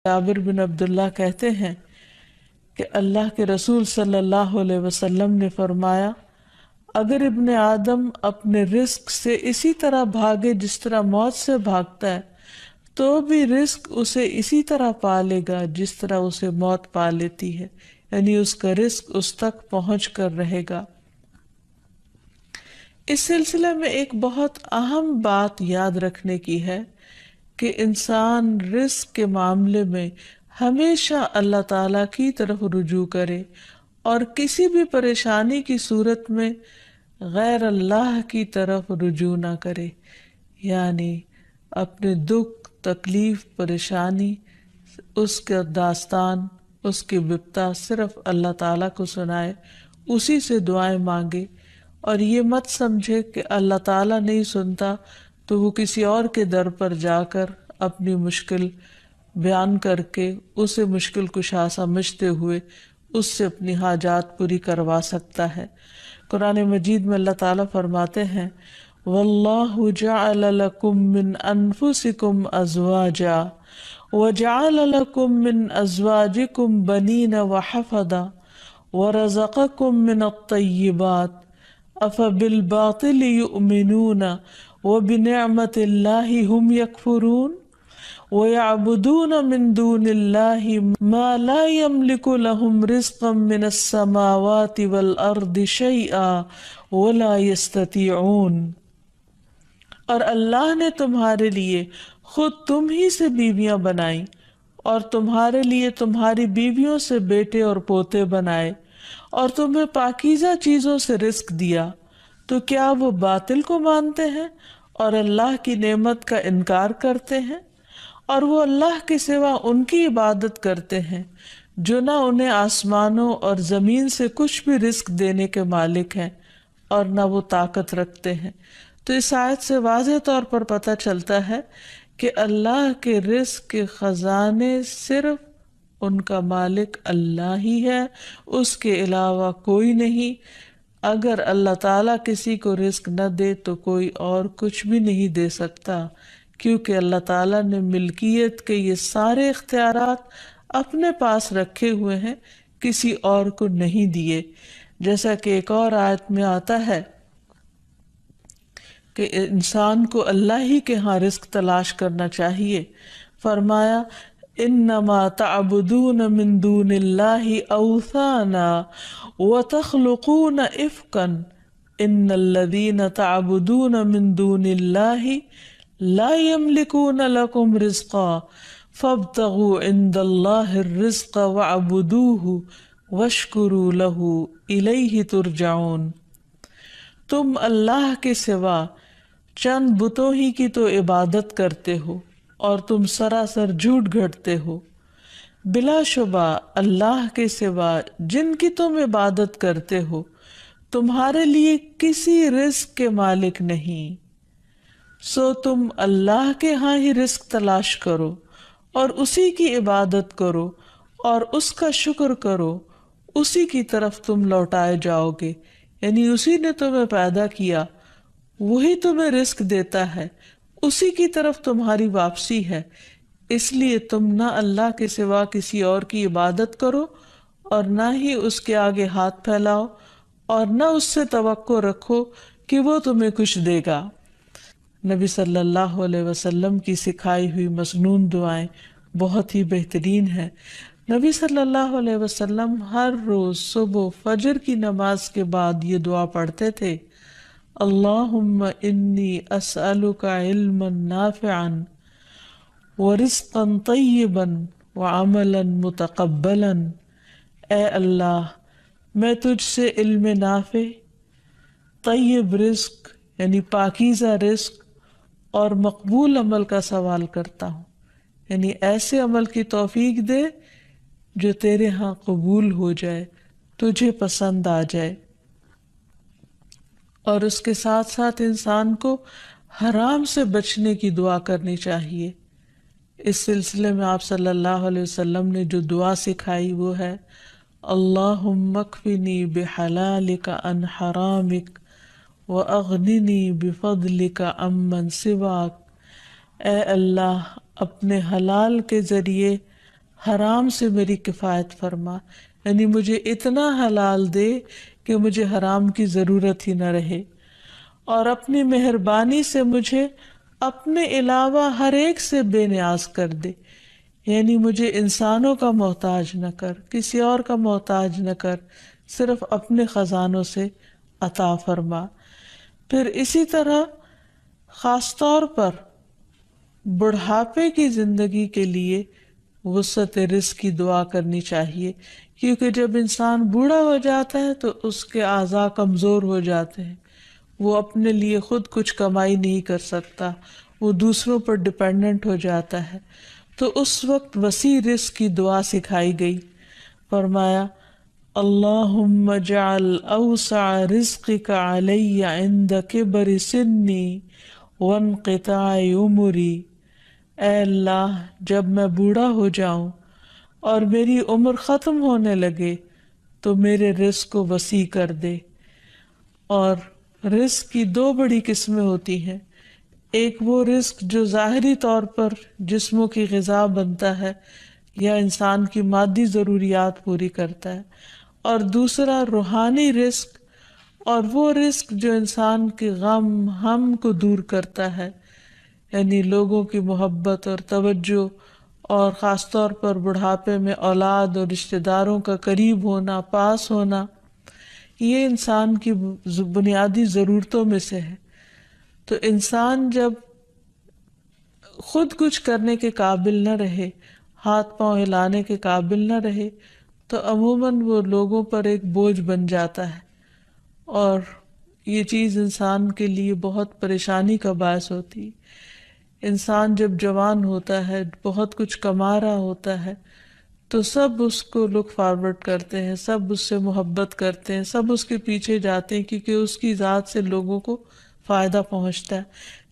جابر بن عبداللہ کہتے ہیں کہ اللہ کے رسول صلی اللہ علیہ وسلم نے فرمایا، اگر ابن آدم اپنے رزق سے اسی طرح بھاگے جس طرح موت سے بھاگتا ہے تو بھی رزق اسے اسی طرح پا لے گا جس طرح اسے موت پا لیتی ہے، یعنی اس کا رزق اس تک پہنچ کر رہے گا۔ اس سلسلے میں ایک بہت اہم بات یاد رکھنے کی ہے کہ انسان رزق کے معاملے میں ہمیشہ اللہ تعالیٰ کی طرف رجوع کرے اور کسی بھی پریشانی کی صورت میں غیر اللہ کی طرف رجوع نہ کرے، یعنی اپنے دکھ، تکلیف، پریشانی، اس کا داستان، اس کی بپتا صرف اللہ تعالیٰ کو سنائے، اسی سے دعائیں مانگے، اور یہ مت سمجھے کہ اللہ تعالیٰ نہیں سنتا تو وہ کسی اور کے در پر جا کر اپنی مشکل بیان کر کے اسے مشکل کشا سمجھتے ہوئے اس سے اپنی حاجات پوری کروا سکتا ہے۔ قرآن مجید میں اللہ تعالیٰ فرماتے ہیں، وَاللَّهُ جَعَلَ لَكُم مِّنْ أَنفُسِكُمْ أَزْوَاجًا وَجَعَلَ لَكُم مِّنْ أَزْوَاجِكُمْ بَنِينَ وَحَفَدًا وَرَزَقَكُم مِّنَ الطَّيِّبَاتِ أَفَبِالْبَاطِلِ يُؤْمِنُونَ وَبِنِعْمَةِ اللَّهِ هُمْ يَكْفُرُونَ وَيَعْبُدُونَ مِن دُونِ اللَّهِ مَا لَا يَمْلِكُ لَهُمْ رِزْقًا مِّنَ السَّمَاوَاتِ وَالْأَرْضِ شَيْئًا وَلَا يَسْتَطِيعُونَ۔ اور اللہ نے تمہارے لیے خود تم ہی سے بیویاں بنائیں اور تمہارے لیے تمہاری بیویوں سے بیٹے اور پوتے بنائے اور تمہیں پاکیزہ چیزوں سے رزق دیا، تو کیا وہ باطل کو مانتے ہیں اور اللہ کی نعمت کا انکار کرتے ہیں؟ اور وہ اللہ کے سوا ان کی عبادت کرتے ہیں جو نہ انہیں آسمانوں اور زمین سے کچھ بھی رزق دینے کے مالک ہیں اور نہ وہ طاقت رکھتے ہیں۔ تو اس آیت سے واضح طور پر پتہ چلتا ہے کہ اللہ کے رزق کے خزانے صرف ان کا مالک اللہ ہی ہے، اس کے علاوہ کوئی نہیں۔ اگر اللہ تعالیٰ کسی کو رزق نہ دے تو کوئی اور کچھ بھی نہیں دے سکتا، کیونکہ اللہ تعالیٰ نے ملکیت کے یہ سارے اختیارات اپنے پاس رکھے ہوئے ہیں، کسی اور کو نہیں دیے۔ جیسا کہ ایک اور آیت میں آتا ہے کہ انسان کو اللہ ہی کے ہاں رزق تلاش کرنا چاہیے۔ فرمایا، انما تعبدون من دون اللہ اوثانا وتخلقون افکا ان الذین تعبدون من دون اللہ لا يملكون لكم رزقا فابتغوا عند الله الرزق واعبدوه واشكروا له الیہ ترجعون۔ تم اللہ کے سوا چند بتوں ہی کی تو عبادت کرتے ہو اور تم سراسر جھوٹ گھڑتے ہو۔ بلا شبہ اللہ کے سوا جن کی تم عبادت کرتے ہو تمہارے لیے کسی رزق کے مالک نہیں، سو تم اللہ کے ہاں ہی رزق تلاش کرو اور اسی کی عبادت کرو اور اس کا شکر کرو، اسی کی طرف تم لوٹائے جاؤ گے، یعنی اسی نے تمہیں پیدا کیا، وہی تمہیں رزق دیتا ہے، اسی کی طرف تمہاری واپسی ہے۔ اس لیے تم نہ اللہ کے سوا کسی اور کی عبادت کرو اور نہ ہی اس کے آگے ہاتھ پھیلاؤ اور نہ اس سے توقع رکھو کہ وہ تمہیں کچھ دے گا۔ نبی صلی اللہ علیہ وسلم کی سکھائی ہوئی مسنون دعائیں بہت ہی بہترین ہیں۔ نبی صلی اللہ علیہ وسلم ہر روز صبح فجر کی نماز کے بعد یہ دعا پڑھتے تھے، اللہم انی اسألک علما نافعا ورزقا طیبا وعملا متقبلا۔ اے اللہ، میں تجھ سے علم نافع، طیب رزق یعنی پاکیزہ رزق اور مقبول عمل کا سوال کرتا ہوں، یعنی ایسے عمل کی توفیق دے جو تیرے ہاں قبول ہو جائے، تجھے پسند آ جائے۔ اور اس کے ساتھ ساتھ انسان کو حرام سے بچنے کی دعا کرنی چاہیے۔ اس سلسلے میں آپ صلی اللہ علیہ وسلم نے جو دعا سکھائی وہ ہے، اللہم اکفنی بحلالک عن حرامک وَأَغْنِنِي بِفَضْلِكَ عَمَّن سِوَاكَ۔ اے اللہ، اپنے حلال کے ذریعے حرام سے میری کفایت فرما، یعنی مجھے اتنا حلال دے کہ مجھے حرام کی ضرورت ہی نہ رہے، اور اپنی مہربانی سے مجھے اپنے علاوہ ہر ایک سے بے نیاز کر دے، یعنی مجھے انسانوں کا محتاج نہ کر، کسی اور کا محتاج نہ کر، صرف اپنے خزانوں سے عطا فرما۔ پھر اسی طرح خاص طور پر بڑھاپے کی زندگی کے لیے وسعت رزق کی دعا کرنی چاہیے، کیونکہ جب انسان بوڑھا ہو جاتا ہے تو اس کے اعضاء کمزور ہو جاتے ہیں، وہ اپنے لیے خود کچھ کمائی نہیں کر سکتا، وہ دوسروں پر ڈپینڈنٹ ہو جاتا ہے، تو اس وقت وسیع رزق کی دعا سکھائی گئی۔ فرمایا اللہم اجعل اوسع رزقک علی عند کبر سنی وانقطاع عمری، اے اللہ جب میں بوڑھا ہو جاؤں اور میری عمر ختم ہونے لگے تو میرے رزق کو وسیع کر دے۔ اور رزق کی دو بڑی قسمیں ہوتی ہیں، ایک وہ رزق جو ظاہری طور پر جسموں کی غذا بنتا ہے یا انسان کی مادی ضروریات پوری کرتا ہے، اور دوسرا روحانی رزق، اور وہ رزق جو انسان کے غم ہم کو دور کرتا ہے، یعنی لوگوں کی محبت اور توجہ، اور خاص طور پر بڑھاپے میں اولاد اور رشتہ داروں کا قریب ہونا، پاس ہونا، یہ انسان کی بنیادی ضرورتوں میں سے ہے۔ تو انسان جب خود کچھ کرنے کے قابل نہ رہے، ہاتھ پاؤں ہلانے کے قابل نہ رہے، تو عموماً وہ لوگوں پر ایک بوجھ بن جاتا ہے، اور یہ چیز انسان کے لیے بہت پریشانی کا باعث ہوتی ہے۔ انسان جب جوان ہوتا ہے، بہت کچھ کما رہا ہوتا ہے، تو سب اس کو لک فارورڈ کرتے ہیں، سب اس سے محبت کرتے ہیں، سب اس کے پیچھے جاتے ہیں، کیونکہ اس کی ذات سے لوگوں کو فائدہ پہنچتا ہے۔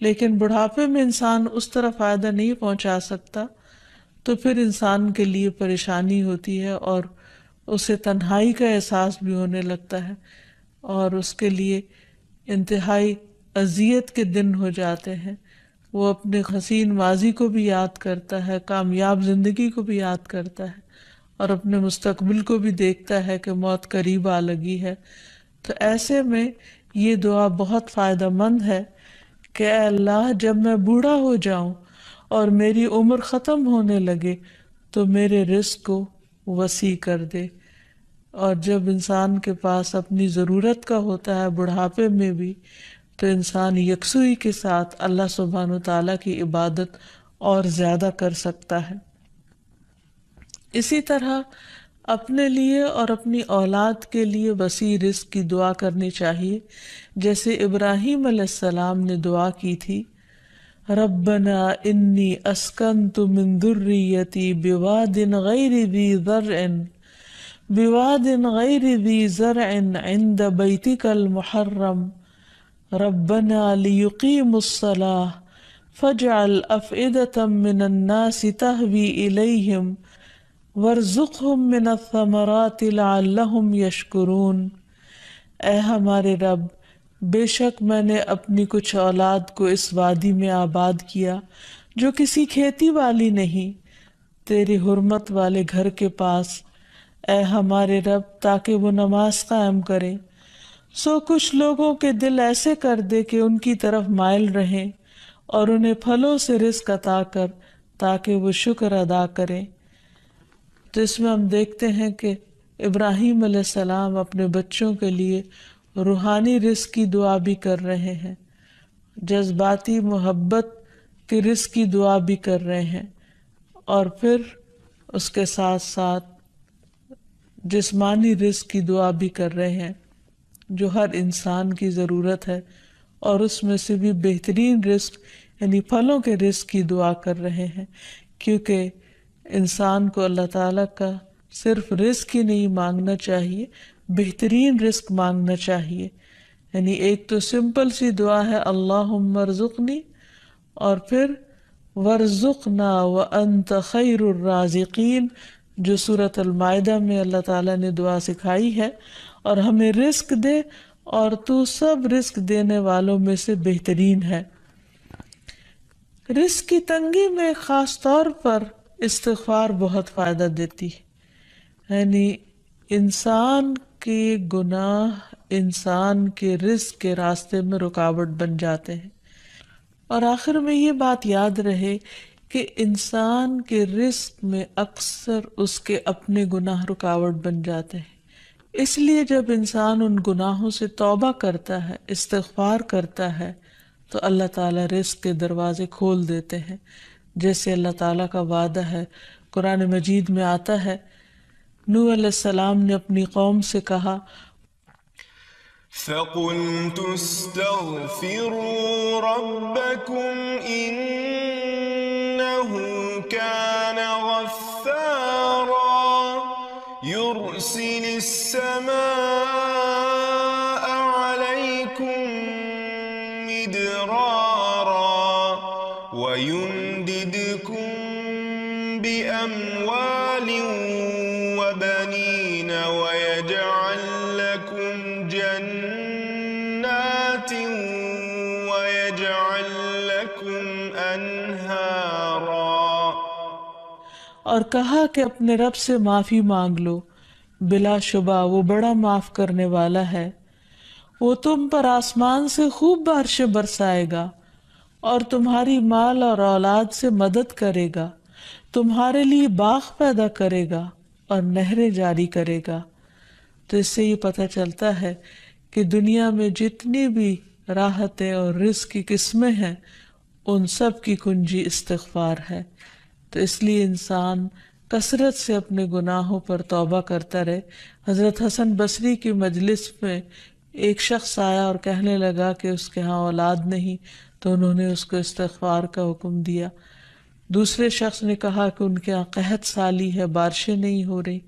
لیکن بڑھاپے میں انسان اس طرح فائدہ نہیں پہنچا سکتا، تو پھر انسان کے لیے پریشانی ہوتی ہے، اور اسے تنہائی کا احساس بھی ہونے لگتا ہے، اور اس کے لیے انتہائی اذیت کے دن ہو جاتے ہیں۔ وہ اپنے حسین ماضی کو بھی یاد کرتا ہے، کامیاب زندگی کو بھی یاد کرتا ہے، اور اپنے مستقبل کو بھی دیکھتا ہے کہ موت قریب آ لگی ہے۔ تو ایسے میں یہ دعا بہت فائدہ مند ہے کہ اے اللہ جب میں بوڑھا ہو جاؤں اور میری عمر ختم ہونے لگے تو میرے رزق کو وسیع کر دے۔ اور جب انسان کے پاس اپنی ضرورت کا ہوتا ہے بڑھاپے میں بھی، تو انسان یکسوئی کے ساتھ اللہ سبحانہ وتعالیٰ کی عبادت اور زیادہ کر سکتا ہے۔ اسی طرح اپنے لیے اور اپنی اولاد کے لیے وسیع رزق کی دعا کرنی چاہیے، جیسے ابراہیم علیہ السلام نے دعا کی تھی، ربنا انی اسکنت من ذریتی بواد غیر ذی زرع عند بیتک المحرم ربنا لیقیموا الصلاة فاجعل افئدة من الناس تہوی الیہم وارزقہم من الثمرات لعلہم یشکرون۔ اے ہمارے رب، بے شک میں نے اپنی کچھ اولاد کو اس وادی میں آباد کیا جو کسی کھیتی والی نہیں، تیری حرمت والے گھر کے پاس، اے ہمارے رب، تاکہ وہ نماز قائم کریں۔ سو کچھ لوگوں کے دل ایسے کر دے کہ ان کی طرف مائل رہیں، اور انہیں پھلوں سے رزق عطا کر تاکہ وہ شکر ادا کریں۔ تو اس میں ہم دیکھتے ہیں کہ ابراہیم علیہ السلام اپنے بچوں کے لیے روحانی رزق کی دعا بھی کر رہے ہیں، جذباتی محبت کے رزق کی دعا بھی کر رہے ہیں، اور پھر اس کے ساتھ ساتھ جسمانی رزق کی دعا بھی کر رہے ہیں جو ہر انسان کی ضرورت ہے، اور اس میں سے بھی بہترین رزق یعنی پھلوں کے رزق کی دعا کر رہے ہیں، کیونکہ انسان کو اللہ تعالیٰ کا صرف رزق ہی نہیں مانگنا چاہیے، بہترین رزق مانگنا چاہیے۔ یعنی ایک تو سمپل سی دعا ہے اللہم ارزقنی، اور پھر ورزقنا وانت خیر الرازقین، جو سورۃ المائدہ میں اللہ تعالیٰ نے دعا سکھائی ہے، اور ہمیں رزق دے اور تو سب رزق دینے والوں میں سے بہترین ہے۔ رزق کی تنگی میں خاص طور پر استغفار بہت فائدہ دیتی ہے، یعنی انسان کے گناہ انسان کے رزق کے راستے میں رکاوٹ بن جاتے ہیں۔ اور آخر میں یہ بات یاد رہے کہ انسان کے رزق میں اکثر اس کے اپنے گناہ رکاوٹ بن جاتے ہیں۔ اس لیے جب انسان ان گناہوں سے توبہ کرتا ہے، استغفار کرتا ہے، تو اللہ تعالیٰ رزق کے دروازے کھول دیتے ہیں، جیسے اللہ تعالیٰ کا وعدہ ہے۔ قرآن مجید میں آتا ہے، نوح علیہ السلام نے اپنی قوم سے کہا، فَقُلْتُ اسْتَغْفِرُوا رَبَّكُمْ إِنَّهُ كَانَ غَفَّارًا يُرْسِلِ السَّمَاءَ عَلَيْكُمْ مِدْرَارًا وَيُمْدِدْكُمْ بِأَمْوَالٍ وَبَنِينَ وَيَجْعَلْ لَكُمْ جَنَّاتٍ وَيَجْعَلْ لَكُمْ أَنْهَارًا۔ اور کہا کہ اپنے رب سے معافی مانگ لو، بلا شبہ وہ بڑا معاف کرنے والا ہے۔ وہ تم پر آسمان سے خوب بارشیں برسائے گا اور تمہاری مال اور اولاد سے مدد کرے گا، تمہارے لیے باغ پیدا کرے گا اور نہریں جاری کرے گا۔ تو اس سے یہ پتہ چلتا ہے کہ دنیا میں جتنی بھی راحتیں اور رزق کی قسمیں ہیں، ان سب کی کنجی استغفار ہے۔ تو اس لیے انسان کثرت سے اپنے گناہوں پر توبہ کرتا رہے۔ حضرت حسن بصری کی مجلس میں ایک شخص آیا اور کہنے لگا کہ اس کے ہاں اولاد نہیں، تو انہوں نے اس کو استغفار کا حکم دیا۔ دوسرے شخص نے کہا کہ ان کے ہاں قحط سالی ہے، بارشیں نہیں ہو رہی،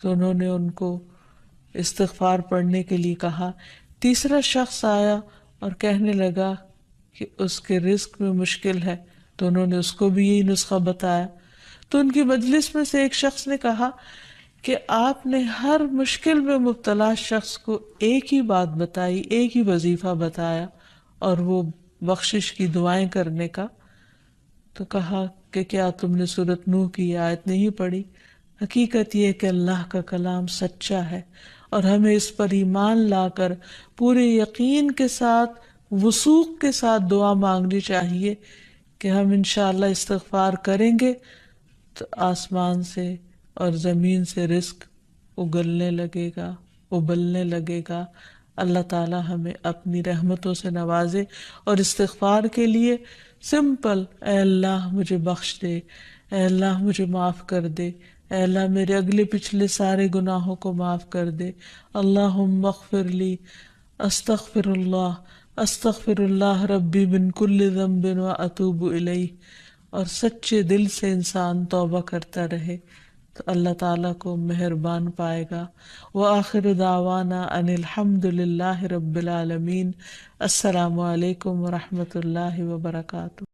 تو انہوں نے ان کو استغفار پڑھنے کے لیے کہا۔ تیسرا شخص آیا اور کہنے لگا کہ اس کے رزق میں مشکل ہے، تو انہوں نے اس کو بھی یہی نسخہ بتایا۔ تو ان کی مجلس میں سے ایک شخص نے کہا کہ آپ نے ہر مشکل میں مبتلا شخص کو ایک ہی بات بتائی، ایک ہی وظیفہ بتایا، اور وہ بخشش کی دعائیں کرنے کا۔ تو کہا کہ کیا تم نے سورۃ نوح کی یہ آیت نہیں پڑھی؟ حقیقت یہ کہ اللہ کا کلام سچا ہے، اور ہمیں اس پر ایمان لا کر پورے یقین کے ساتھ، وثوق کے ساتھ دعا مانگنی چاہیے کہ ہم انشاءاللہ استغفار کریں گے تو آسمان سے اور زمین سے رزق اگلنے لگے گا، ابلنے لگے گا۔ اللہ تعالی ہمیں اپنی رحمتوں سے نوازے۔ اور استغفار کے لیے سمپل، اے اللہ مجھے بخش دے، اے اللہ مجھے معاف کر دے، اے اللہ میرے اگلے پچھلے سارے گناہوں کو معاف کر دے، اللہم اغفر لی، استغفر اللہ ربی من کل ذنب واتوب الیہ۔ اور سچے دل سے انسان توبہ کرتا رہے تو اللہ تعالیٰ کو مہربان پائے گا۔ وآخر دعوانا ان الحمد للہ رب العالمین۔ السلام علیکم ورحمۃ اللہ وبرکاتہ۔